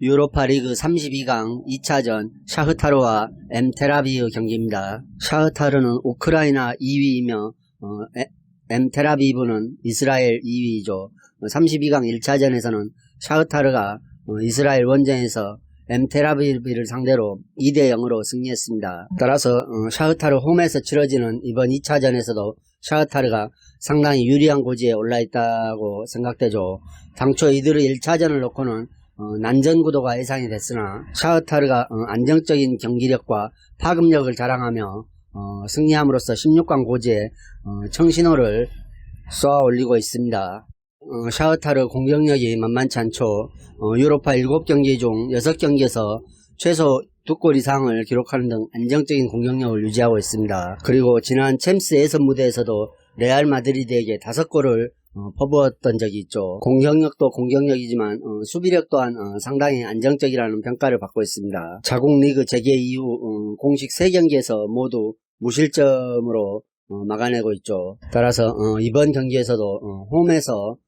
유로파 리그 32강 2차전 샤흐타르와 엠테라비브 경기입니다. 샤흐타르는 우크라이나 2위이며 엠테라비브는 이스라엘 2위이죠. 32강 1차전에서는 샤흐타르가 이스라엘 원정에서 엠테라비브를 상대로 2대0으로 승리했습니다. 따라서 샤흐타르 홈에서 치러지는 이번 2차전에서도 샤흐타르가 상당히 유리한 고지에 올라있다고 생각되죠. 당초 이들의 1차전을 놓고는 난전 구도가 예상이 됐으나 샤흐타르가 안정적인 경기력과 파급력을 자랑하며 승리함으로써 16강 고지에 청신호를 쏘아 올리고 있습니다. 샤흐타르 공격력이 만만치 않죠. 유로파 7경기 중 6경기에서 최소 2골 이상을 기록하는 등 안정적인 공격력을 유지하고 있습니다. 그리고 지난 챔스 예선 무대에서도 레알 마드리드에게 5골을 퍼부었던 적이 있죠. 공격력도 공격력이지만 수비력 또한 상당히 안정적이라는 평가를 받고 있습니다. 자국 리그 재개 이후 공식 3경기에서 모두 무실점으로 막아내고 있죠. 따라서 이번 경기에서도 홈에서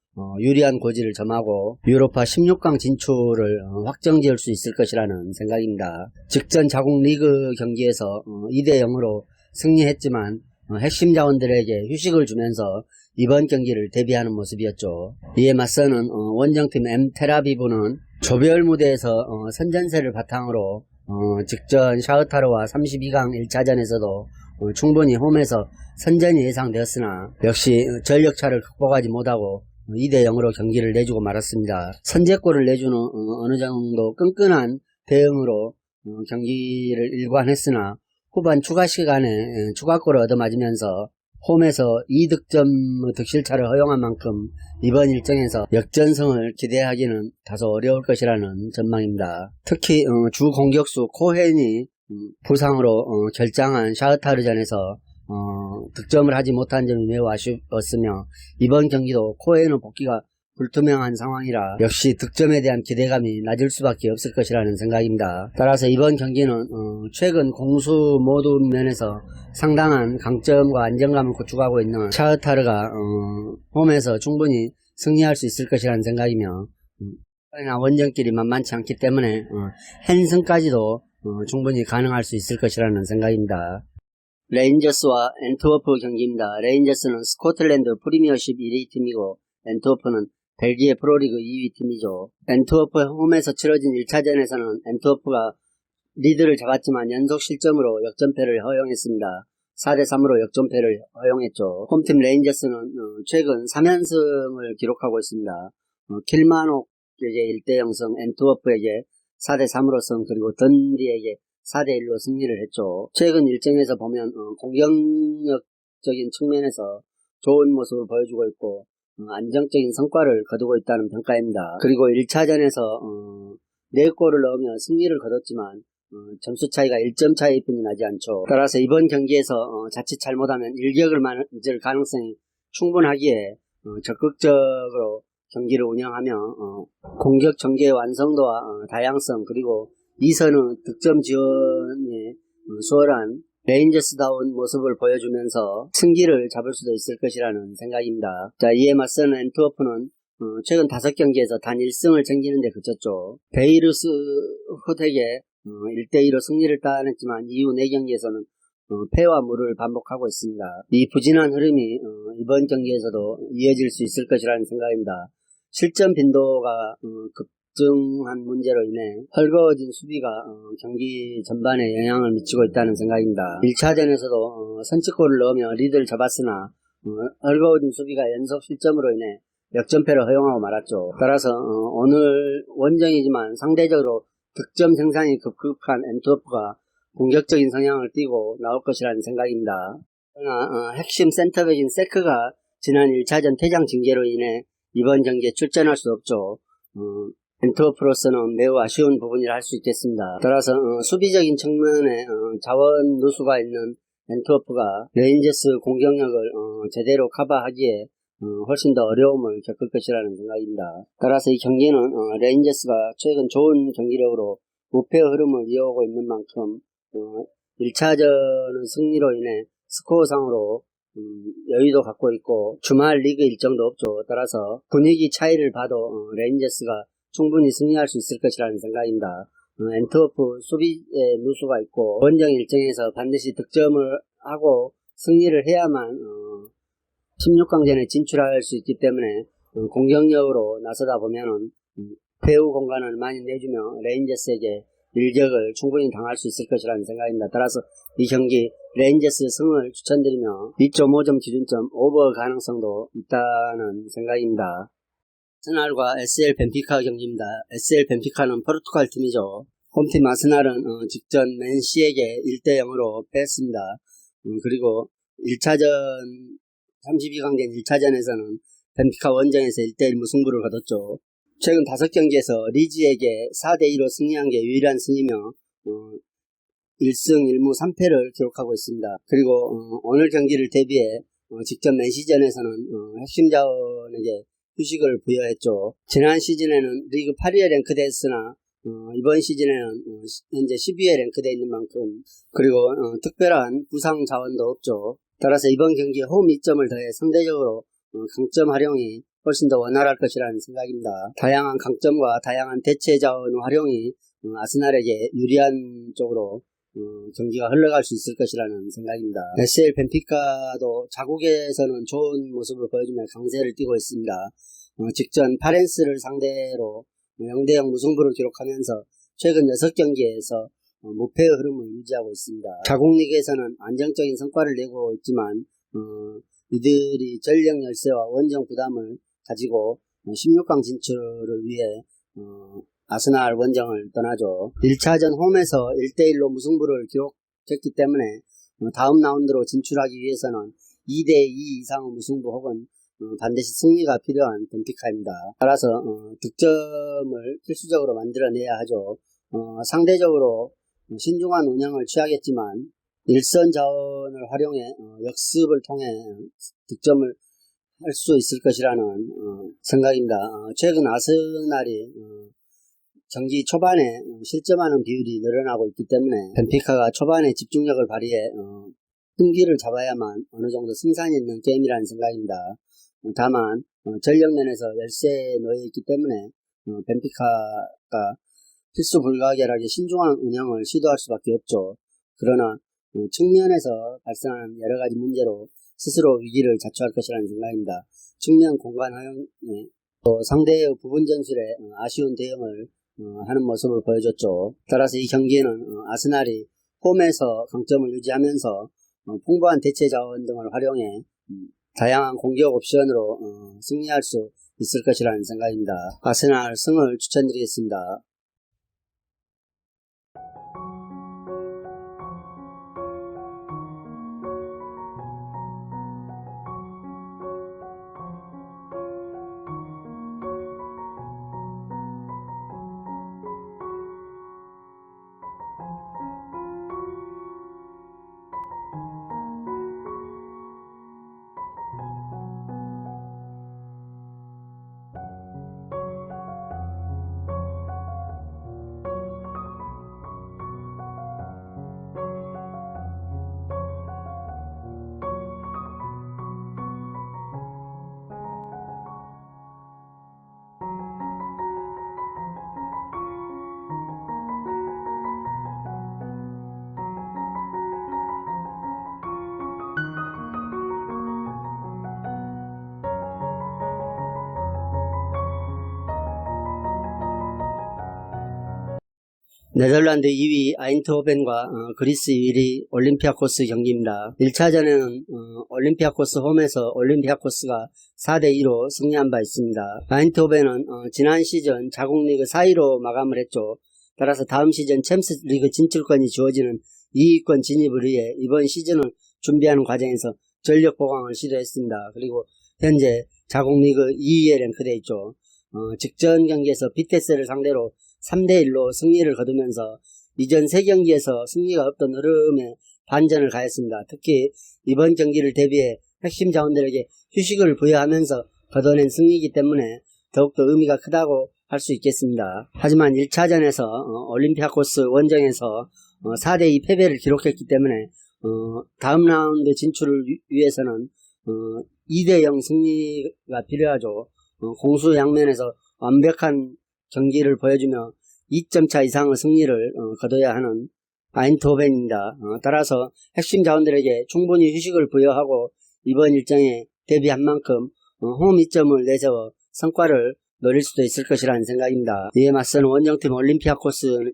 유리한 고지를 점하고 유로파 16강 진출을 확정지을 수 있을 것이라는 생각입니다. 직전 자국 리그 경기에서 2대0으로 승리했지만 핵심 자원들에게 휴식을 주면서 이번 경기를 대비하는 모습이었죠. 이에 맞서는 원정팀 엠테라비브는 조별 무대에서 선전세를 바탕으로 직전 샤흐타르와 32강 1차전에서도 충분히 홈에서 선전이 예상되었으나 역시 전력차를 극복하지 못하고 2대0으로 경기를 내주고 말았습니다. 선제골을 내주는 어느 정도 끈끈한 대응으로 경기를 일관했으나 후반 추가 시간에 추가골을 얻어맞으면서 홈에서 2득점 득실차를 허용한 만큼 이번 일정에서 역전승을 기대하기는 다소 어려울 것이라는 전망입니다. 특히 주 공격수 코헨이 부상으로 결장한 샤흐타르전에서 득점을 하지 못한 점이 매우 아쉬웠으며 이번 경기도 코헨의 복귀가 불투명한 상황이라 역시 득점에 대한 기대감이 낮을 수밖에 없을 것이라는 생각입니다. 따라서 이번 경기는 최근 공수 모든 면에서 상당한 강점과 안정감을 구축하고 있는 샤흐타르가 홈에서 충분히 승리할 수 있을 것이라는 생각이며 원정길이 만만치 않기 때문에 한승까지도 충분히 가능할 수 있을 것이라는 생각입니다. 레인저스와 엔트워프 경기입니다. 레인저스는 스코틀랜드 프리미어십 1위 팀이고 엔트워프는 벨기에 프로리그 2위 팀이죠. 엔트워프 홈에서 치러진 1차전에서는 엔트워프가 리드를 잡았지만 연속 실점으로 역전패를 허용했습니다. 4대3으로 역전패를 허용했죠. 홈팀 레인저스는 최근 3연승을 기록하고 있습니다. 킬마녹에게 1대0승, 엔트워프에게 4대3으로 승, 그리고 던리에게 4대1로 승리를 했죠. 최근 일정에서 보면 공격적인 측면에서 좋은 모습을 보여주고 있고 안정적인 성과를 거두고 있다는 평가입니다. 그리고 1차전에서 4골을 넣으며 승리를 거뒀지만 점수 차이가 1점 차이뿐이 나지 않죠. 따라서 이번 경기에서 자칫 잘못하면 일격을 맞을 가능성이 충분하기에 적극적으로 경기를 운영하며 공격 전개의 완성도와 다양성 그리고 2선의 득점 지원에 수월한 레인저스다운 모습을 보여주면서 승기를 잡을 수도 있을 것이라는 생각입니다. 자, 이에 맞서는 엔트워프는 최근 5경기에서 단 1승을 챙기는 데 그쳤죠. 베이루스 훗에게 1대2로 승리를 따냈지만 이후 4경기에서는 패와 무를 반복하고 있습니다. 이 부진한 흐름이 이번 경기에서도 이어질 수 있을 것이라는 생각입니다. 실점 빈도가 급증한 문제로 인해 헐거워진 수비가 경기 전반에 영향을 미치고 있다는 생각입니다. 1차전에서도 선취골을 넣으며 리드를 잡았으나 헐거워진 수비가 연속 실점으로 인해 역전패를 허용하고 말았죠. 따라서 오늘 원정이지만 상대적으로 득점 생산이 급급한 엔트워프가 공격적인 성향을 띠고 나올 것이라는 생각입니다. 그러나 핵심 센터백인 세크가 지난 1차전 퇴장 징계로 인해 이번 경기에 출전할 수 없죠. 엔트워프로서는 매우 아쉬운 부분이라 할 수 있겠습니다. 따라서 수비적인 측면에 자원 누수가 있는 엔트워프가 레인저스 공격력을 제대로 커버하기에 훨씬 더 어려움을 겪을 것이라는 생각입니다. 따라서 이 경기는 레인저스가 최근 좋은 경기력으로 우패의 흐름을 이어오고 있는 만큼 1차전은 승리로 인해 스코어상으로 여유도 갖고 있고 주말 리그 일정도 없죠. 따라서 분위기 차이를 봐도 레인저스가 충분히 승리할 수 있을 것이라는 생각입니다. 엔트워프 수비에 누수가 있고 원정 일정에서 반드시 득점을 하고 승리를 해야만 16강전에 진출할 수 있기 때문에 공격력으로 나서다 보면은 배후 공간을 많이 내주며 레인저스에게 일격을 충분히 당할 수 있을 것이라는 생각입니다. 따라서 이 경기 레인저스 승을 추천드리며 2.5점 기준점 오버 가능성도 있다는 생각입니다. 아스날과 SL 벤피카 경기입니다. SL 벤피카는 포르투갈 팀이죠. 홈팀 아스날은 직전 맨시에게 1대0으로 뺐습니다. 그리고 1차전 32강전 1차전에서는 벤피카 원정에서 1대1 무승부를 거뒀죠. 최근 5경기에서 리즈에게 4대2로 승리한 게 유일한 승이며 1승 1무 3패를 기록하고 있습니다. 그리고 오늘 경기를 대비해 직전 맨시전에서는 핵심 자원에게 휴식을 부여했죠. 지난 시즌에는 리그 8위에 랭크됐으나 이번 시즌에는 현재 12위에 랭크되어 있는 만큼 그리고 특별한 부상 자원도 없죠. 따라서 이번 경기에 홈 2점을 더해 상대적으로 강점 활용이 훨씬 더 원활할 것이라는 생각입니다. 다양한 강점과 다양한 대체 자원 활용이 아스날에게 유리한 쪽으로 경기가 흘러갈 수 있을 것이라는 생각입니다. SL 벤피카도 자국에서는 좋은 모습을 보여주며 강세를 띠고 있습니다. 직전 파렌스를 상대로 0대0 무승부를 기록하면서 최근 6경기에서 무패의 흐름을 유지하고 있습니다. 자국 리그에서는 안정적인 성과를 내고 있지만 이들이 전력 열세와 원정 부담을 가지고 16강 진출을 위해 아스날 원정을 떠나죠. 1차전 홈에서 1대1로 무승부를 기록했기 때문에 다음 라운드로 진출하기 위해서는 2대2 이상의 무승부 혹은 반드시 승리가 필요한 벤피카입니다. 따라서 득점을 필수적으로 만들어내야 하죠. 상대적으로 신중한 운영을 취하겠지만 일선 자원을 활용해 역습을 통해 득점을 할 수 있을 것이라는 생각입니다. 최근 아스날이 경기 초반에 실점하는 비율이 늘어나고 있기 때문에 벤피카가 초반에 집중력을 발휘해 승기를 잡아야만 어느 정도 승산이 있는 게임이라는 생각입니다. 다만 전력 면에서 열세에 놓여 있기 때문에 벤피카가 필수 불가결하게 신중한 운영을 시도할 수밖에 없죠. 그러나 측면에서 발생한 여러가지 문제로 스스로 위기를 자초할 것이라는 생각입니다. 측면 공간 활용에 또 상대의 부분 전술에 아쉬운 대응을 하는 모습을 보여줬죠. 따라서 이 경기에는 아스날이 홈에서 강점을 유지하면서 풍부한 대체 자원 등을 활용해 다양한 공격 옵션으로 승리할 수 있을 것이라는 생각입니다. 아스날 승을 추천드리겠습니다. 네덜란드 2위 아인트호벤과 그리스 1위 올림피아코스 경기입니다. 1차전에는 올림피아코스 홈에서 올림피아코스가 4대2로 승리한 바 있습니다. 아인트호벤은 지난 시즌 자국 리그 4위로 마감을 했죠. 따라서 다음 시즌 챔스 리그 진출권이 주어지는 2위권 진입을 위해 이번 시즌을 준비하는 과정에서 전력 보강을 시도했습니다. 그리고 현재 자국 리그 2위에 랭크되어 있죠. 직전 경기에서 비테스를 상대로 3대1로 승리를 거두면서 이전 3경기에서 승리가 없던 흐름에 반전을 가했습니다. 특히 이번 경기를 대비해 핵심 자원들에게 휴식을 부여하면서 거둬낸 승리이기 때문에 더욱더 의미가 크다고 할 수 있겠습니다. 하지만 1차전에서 올림피아코스 원정에서 4대2 패배를 기록했기 때문에 다음 라운드 진출을 위해서는 2대0 승리가 필요하죠. 공수 양면에서 완벽한 경기를 보여주며 2점 차 이상의 승리를 거둬야 하는 아인트호벤입니다. 따라서 핵심 자원들에게 충분히 휴식을 부여하고 이번 일정에 대비한 만큼 홈 2점을 내세워 성과를 노릴 수도 있을 것이라는 생각입니다. 이에 맞서는 원정팀 올림피아코스는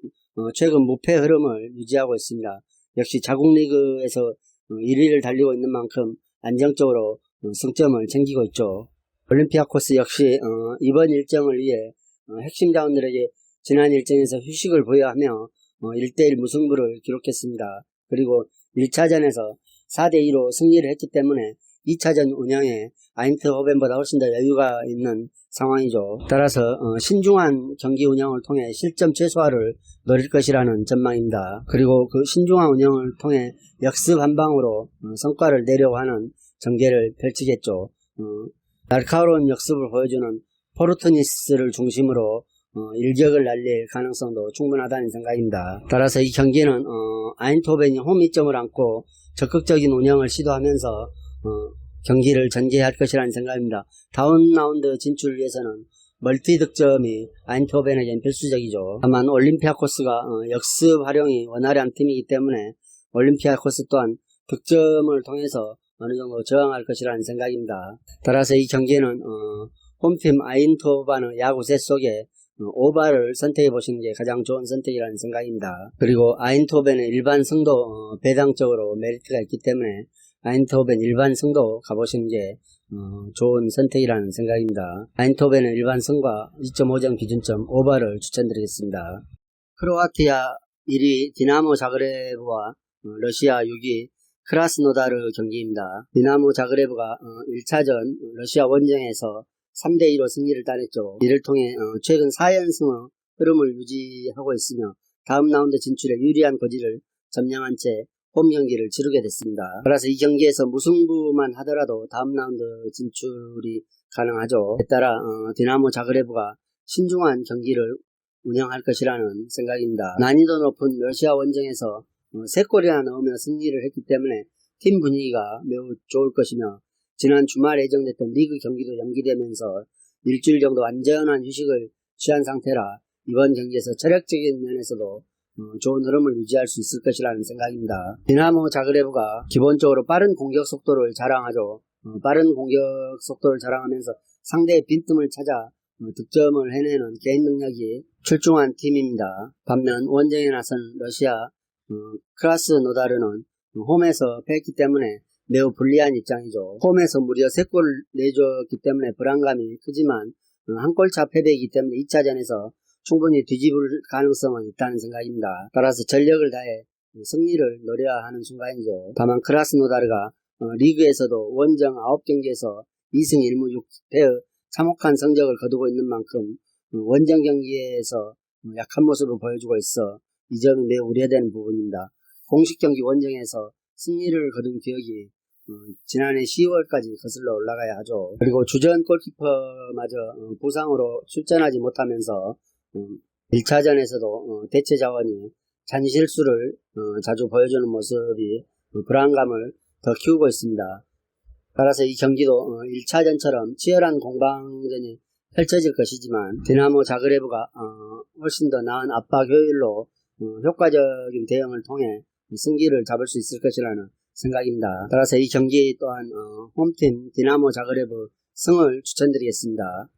최근 무패 흐름을 유지하고 있습니다. 역시 자국 리그에서 1위를 달리고 있는 만큼 안정적으로 승점을 챙기고 있죠. 올림피아코스 역시 이번 일정을 위해 핵심 자원들에게 지난 일정에서 휴식을 부여하며 1대1 무승부를 기록했습니다. 그리고 1차전에서 4대2로 승리를 했기 때문에 2차전 운영에 아인트호벤보다 훨씬 더 여유가 있는 상황이죠. 따라서 신중한 경기 운영을 통해 실점 최소화를 노릴 것이라는 전망입니다. 그리고 그 신중한 운영을 통해 역습 한 방으로 성과를 내려고 하는 전개를 펼치겠죠. 날카로운 역습을 보여주는 포르투니스를 중심으로 일격을 날릴 가능성도 충분하다는 생각입니다. 따라서 이 경기는 아인트호벤이 홈 2점을 안고 적극적인 운영을 시도하면서 경기를 전개할 것이라는 생각입니다. 다운 라운드 진출을 위해서는 멀티 득점이 아인트호벤에겐 필수적이죠. 다만 올림피아코스가 역습 활용이 원활한 팀이기 때문에 올림피아코스 또한 득점을 통해서 어느 정도 저항할 것이라는 생각입니다. 따라서 이 경기는 홈팀 아인트호벤의 야구세 속에 오바를 선택해 보시는 게 가장 좋은 선택이라는 생각입니다. 그리고 아인트호벤의 일반 승도 배당적으로 메리트가 있기 때문에 아인트호벤 일반 승도 가보시는 게 좋은 선택이라는 생각입니다. 아인트호벤의 일반 승과 2.5점 기준점 오바를 추천드리겠습니다. 크로아티아 1위 디나모 자그레브와 러시아 6위 크라스노다르 경기입니다. 디나모 자그레브가 1차전 러시아 원정에서 3대2로 승리를 따냈죠. 이를 통해 최근 4연승의 흐름을 유지하고 있으며 다음 라운드 진출에 유리한 고지를 점령한 채 홈 경기를 치르게 됐습니다. 따라서 이 경기에서 무승부만 하더라도 다음 라운드 진출이 가능하죠. 따라 디나모 자그레브가 신중한 경기를 운영할 것이라는 생각입니다. 난이도 높은 러시아 원정에서 3골이나 넣으며 승리를 했기 때문에 팀 분위기가 매우 좋을 것이며 지난 주말 예정됐던 리그 경기도 연기되면서 일주일 정도 완전한 휴식을 취한 상태라 이번 경기에서 체력적인 면에서도 좋은 흐름을 유지할 수 있을 것이라는 생각입니다. 디나모 자그레브가 기본적으로 빠른 공격 속도를 자랑하죠. 빠른 공격 속도를 자랑하면서 상대의 빈틈을 찾아 득점을 해내는 개인 능력이 출중한 팀입니다. 반면 원정에 나선 러시아 크라스노다르는 홈에서 패했기 때문에 매우 불리한 입장이죠. 홈에서 무려 3골을 내줬기 때문에 불안감이 크지만 한 골차 패배이기 때문에 2차전에서 충분히 뒤집을 가능성은 있다는 생각입니다. 따라서 전력을 다해 승리를 노려야 하는 순간이죠. 다만 크라스노다르가 리그에서도 원정 9경기에서 2승 1무 6패의 참혹한 성적을 거두고 있는 만큼 원정 경기에서 약한 모습을 보여주고 있어 이 점이 매우 우려되는 부분입니다. 공식 경기 원정에서 승리를 거둔 기억이 지난해 10월까지 거슬러 올라가야 하죠. 그리고 주전 골키퍼마저 부상으로 출전하지 못하면서 1차전에서도 대체 자원이 잔실수를 자주 보여주는 모습이 불안감을 더 키우고 있습니다. 따라서 이 경기도 1차전처럼 치열한 공방전이 펼쳐질 것이지만 디나모 자그레브가 훨씬 더 나은 압박 효율로 효과적인 대응을 통해 승기를 잡을 수 있을 것이라는 생각입니다. 따라서 이 경기 또한 홈팀 디나모 자그레브 승을 추천드리겠습니다.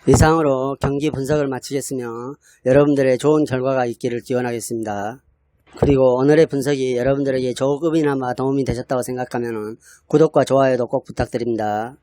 이상으로 경기 분석을 마치겠으며 여러분들의 좋은 결과가 있기를 기원하겠습니다. 그리고 오늘의 분석이 여러분들에게 조금이나마 도움이 되셨다고 생각하면 구독과 좋아요도 꼭 부탁드립니다.